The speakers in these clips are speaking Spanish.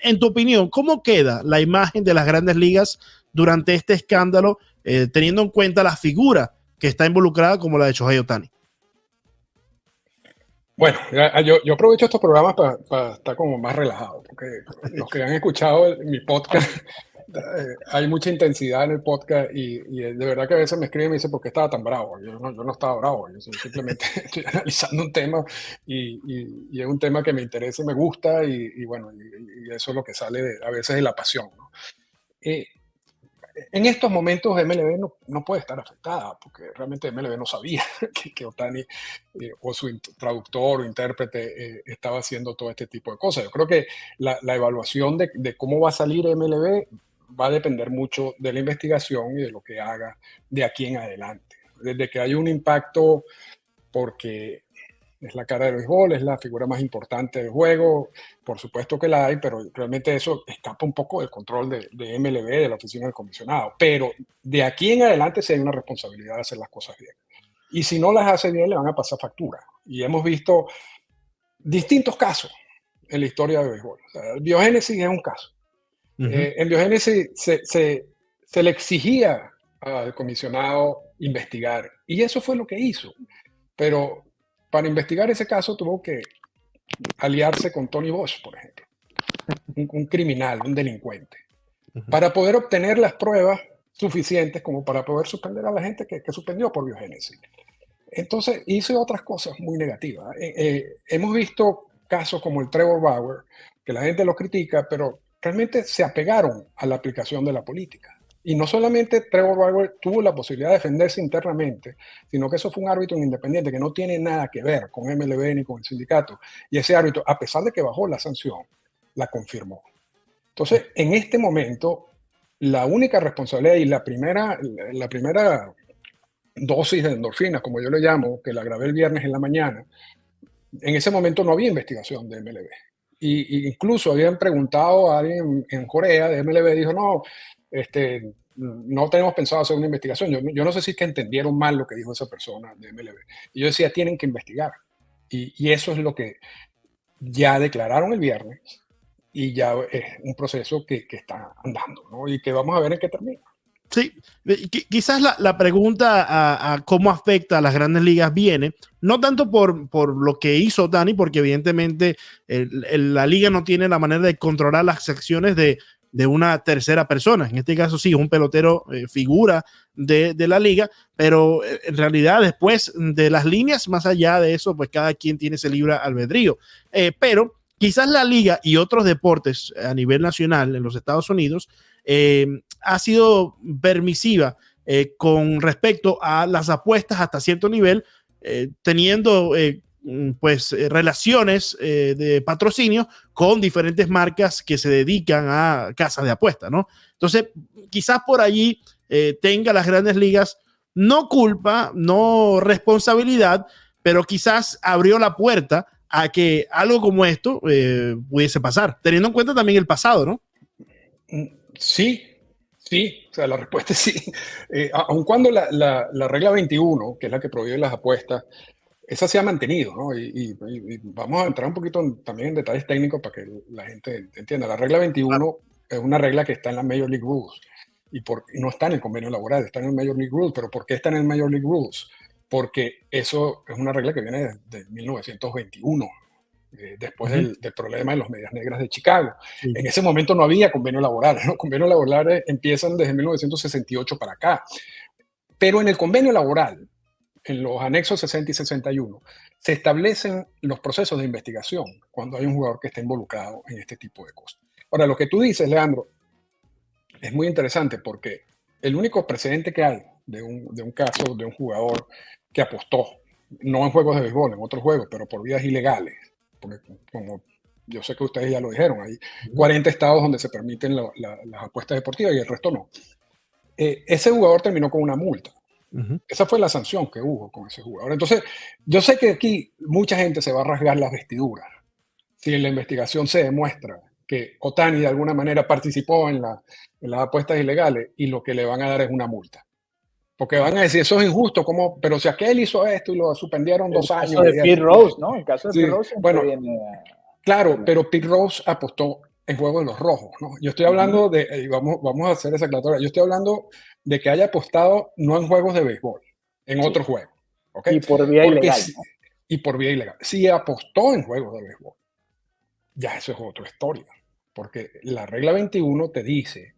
En tu opinión, ¿cómo queda la imagen de las grandes ligas durante este escándalo, teniendo en cuenta la figura que está involucrada como la de Shohei Ohtani? Bueno, yo aprovecho estos programas para estar como más relajado, porque los que han escuchado mi podcast, hay mucha intensidad en el podcast y de verdad que a veces me escriben y me dicen, ¿por qué estaba tan bravo? Yo no estaba bravo, yo simplemente estoy analizando un tema y es un tema que me interesa y me gusta y bueno, y eso es lo que sale a veces de la pasión, ¿no? Eh, en estos momentos MLB no puede estar afectada, porque realmente MLB no sabía que Ohtani o su traductor o intérprete estaba haciendo todo este tipo de cosas. Yo creo que la evaluación de cómo va a salir MLB va a depender mucho de la investigación y de lo que haga de aquí en adelante. Desde que hay un impacto, porque es la cara del béisbol, es la figura más importante del juego, por supuesto que la hay, pero realmente eso escapa un poco del control de MLB, de la oficina del comisionado. Pero de aquí en adelante sí hay una responsabilidad de hacer las cosas bien. Y si no las hace bien, le van a pasar factura. Y hemos visto distintos casos en la historia del béisbol. O sea, el biogénesis es un caso. En biogénesis se le exigía al comisionado investigar, y eso fue lo que hizo. Pero para investigar ese caso tuvo que aliarse con Tony Bosch, por ejemplo, un criminal, un delincuente, para poder obtener las pruebas suficientes como para poder suspender a la gente que suspendió por biogénesis. Entonces hizo otras cosas muy negativas. Hemos visto casos como el Trevor Bauer, que la gente lo critica, pero realmente se apegaron a la aplicación de la política. Y no solamente Trevor Bauer tuvo la posibilidad de defenderse internamente, sino que eso fue un árbitro independiente que no tiene nada que ver con MLB ni con el sindicato. Y ese árbitro, a pesar de que bajó la sanción, la confirmó. Entonces, en este momento, la única responsabilidad y la primera dosis de endorfinas, como yo le llamo, que la grabé el viernes en la mañana, en ese momento no había investigación de MLB. Y incluso habían preguntado a alguien en Corea de MLB, dijo, no, no tenemos pensado hacer una investigación. Yo no sé si es que entendieron mal lo que dijo esa persona de MLB. Y yo decía, tienen que investigar. Y eso es lo que ya declararon el viernes y ya es un proceso que está andando, ¿no? Y que vamos a ver en qué termina. Sí, quizás la pregunta a cómo afecta a las grandes ligas viene, no tanto por lo que hizo Dani, porque evidentemente la liga no tiene la manera de controlar las acciones de una tercera persona. En este caso sí, es un pelotero figura de la liga, pero en realidad después de las líneas, más allá de eso, pues cada quien tiene ese libre albedrío. Pero quizás la liga y otros deportes a nivel nacional en los Estados Unidos ha sido permisiva con respecto a las apuestas hasta cierto nivel, teniendo pues relaciones de patrocinio con diferentes marcas que se dedican a casas de apuestas, ¿no? Entonces, quizás por allí tenga las grandes ligas no culpa, no responsabilidad, pero quizás abrió la puerta a que algo como esto pudiese pasar, teniendo en cuenta también el pasado, ¿no? Sí, sí, o sea, la respuesta es sí. Aun cuando la regla 21, que es la que prohíbe las apuestas, esa se ha mantenido, ¿no? Y vamos a entrar un poquito también en detalles técnicos para que la gente entienda. La regla 21 es una regla que está en la Major League Rules y no está en el convenio laboral, está en el Major League Rules. ¿Pero por qué está en el Major League Rules? Porque eso es una regla que viene de 1921. Después del problema de los Medias Negras de Chicago. Sí. En ese momento no había convenio laboral. Los convenios laborales empiezan desde 1968 para acá. Pero en el convenio laboral, en los anexos 60 y 61, se establecen los procesos de investigación cuando hay un jugador que está involucrado en este tipo de cosas. Ahora, lo que tú dices, Leandro, es muy interesante porque el único precedente que hay de un caso de un jugador que apostó, no en juegos de béisbol, en otros juegos, pero por vías ilegales, porque como yo sé que ustedes ya lo dijeron, hay 40 estados donde se permiten las apuestas deportivas y el resto no. Ese jugador terminó con una multa. Esa fue la sanción que hubo con ese jugador. Entonces, yo sé que aquí mucha gente se va a rasgar las vestiduras si en la investigación se demuestra que Ohtani de alguna manera participó en las apuestas ilegales y lo que le van a dar es una multa. Porque van a decir, eso es injusto, ¿cómo? Pero si aquel hizo esto y lo suspendieron 2 años. El caso de Pete Rose, ¿no? El caso de sí, Pete Rose bueno, viene. Claro, pero Pete Rose apostó en juego de los rojos, ¿no? Yo estoy hablando de, vamos a hacer esa aclaratoria, yo estoy hablando de que haya apostado no en juegos de béisbol, en Sí. otro juego, ¿ok? Y por vía Porque ilegal, si- ¿no? y por vía ilegal. Si apostó en juegos de béisbol, ya eso es otra historia, porque la regla 21 te dice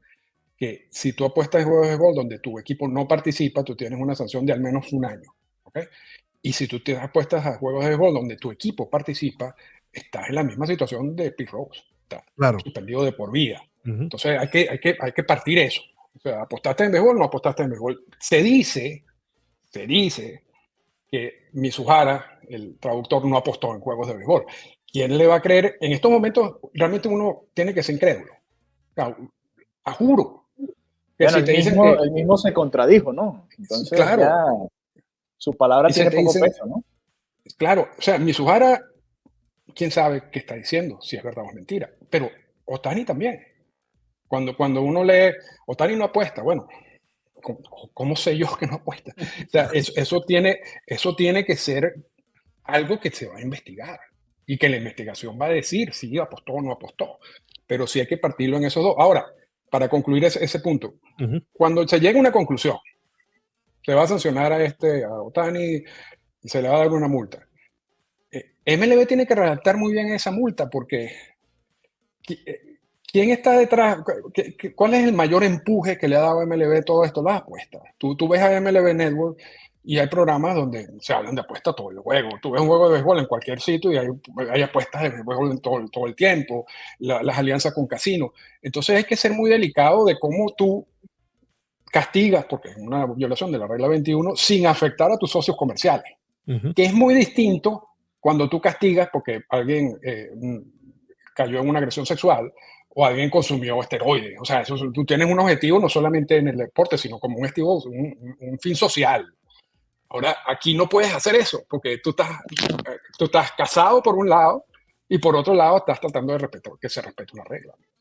que si tú apuestas en juegos de béisbol donde tu equipo no participa, tú tienes una sanción de al menos un año, ¿ok? Y si tú te apuestas a juegos de béisbol donde tu equipo participa, estás en la misma situación de Pete Rose, estás Claro. suspendido de por vida. Ujú. Entonces hay que partir eso. O sea, ¿apostaste en béisbol o no apostaste en béisbol? Se dice que Mizuhara, el traductor, no apostó en juegos de béisbol. ¿Quién le va a creer? En estos momentos realmente uno tiene que ser incrédulo. O sea, a juro. Que Bueno, si te dicen que, él mismo se contradijo, ¿no? Entonces ya claro, su palabra y se tiene te poco dicen, peso, ¿no? claro, o sea, Mizuhara, quién sabe qué está diciendo, si es verdad o es mentira. Pero Otani también. Cuando uno lee, Otani no apuesta, bueno, ¿cómo sé yo que no apuesta? O sea, eso tiene que ser algo que se va a investigar y que la investigación va a decir si apostó o no apostó. Pero sí hay que partirlo en esos dos. Ahora, para concluir ese punto, Ujú. cuando se llega a una conclusión, se va a sancionar a Otani y se le va a dar una multa. MLB tiene que redactar muy bien esa multa porque ¿quién está detrás? ¿Cuál es el mayor empuje que le ha dado a MLB todo esto? Las apuestas. Tú ves a MLB Network y hay programas donde se hablan de apuestas todo el juego. Tú ves un juego de béisbol en cualquier sitio y hay apuestas de béisbol todo el tiempo, las alianzas con casinos. Entonces hay que ser muy delicado de cómo tú castigas, porque es una violación de la regla 21, sin afectar a tus socios comerciales, Ujú. que es muy distinto cuando tú castigas porque alguien cayó en una agresión sexual o alguien consumió esteroides. O sea, tú tienes un objetivo no solamente en el deporte, sino como un objetivo, un fin social. Ahora, aquí no puedes hacer eso porque tú estás casado por un lado y por otro lado estás tratando de respetar, que se respete una regla.